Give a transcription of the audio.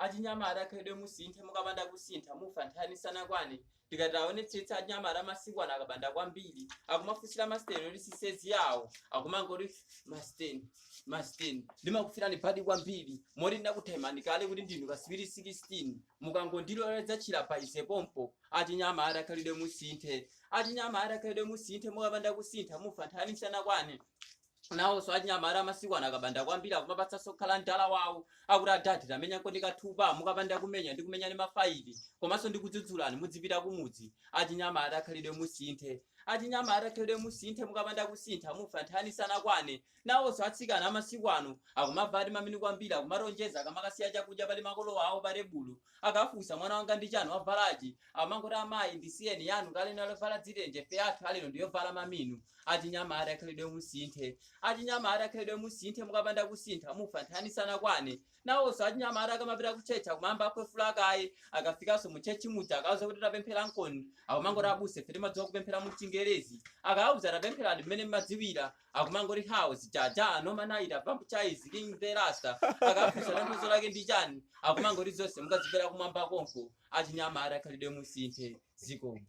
achinyamara khaidwe musinthe mukapanda kusintha mufa nthani sanakwane tikataonetsetsa achinyamara masikwana akapanda kwambiri akumafunsira masteni lisisezi yawo akumangoti masteni ndimakufirani phadi kwambiri moti ndakuthaimani kale kuti ndinu kasiviri 16 mukangondiloledza chilapaize pompo achinyamara khalidwe musinthe achinyamara khalidwe musinthe mukapanda kusintha mufa nthani sanakwane nawonso achinyamara amasikwana akapanda kwambiri akumapatsa sokhala mdala wawo akuti adati tamenya ndikathupa mukapanda kumenya ndikumenya ni mafaili komanso ndikudzudzulani mudzipita kumudzi achinyamara khalidwe musinthe achinyamara khalidwe musinthe mukapanda kusintha mufa nthani sanakwane nawonso atsikana amasikwano akumabva mamini kwambiri akumaronjeza akamakasiya chakudya pali makolo awo parebulu akafunsa mwana wanga ndi chanu wavalachi amangoti amayi ndisiyeni yanu kale nalovala dzirenje fe athu alero ndiyovala maminu achinyamara khalidwe musinthe achinyamara khalidwe musinthe mukapanda kusintha mufa nthani sanakwane nawonso achinyamara akamapita kuchecha kumamba akwefula kaye akafikanso muchechi mudzi akauza kuti tapemphera nkoni akumangoti abuse fete madziwa kupemphera muchingerezi akauza tapempherani mmene mmadziwira akumangoti house jaja nomanaita pampu chaizi king the rasta akafunsa tanthauzo lake ndi chani akumangoti zonse mukazipera kumwamba konko achinyamara khalidwe musinthe zikomo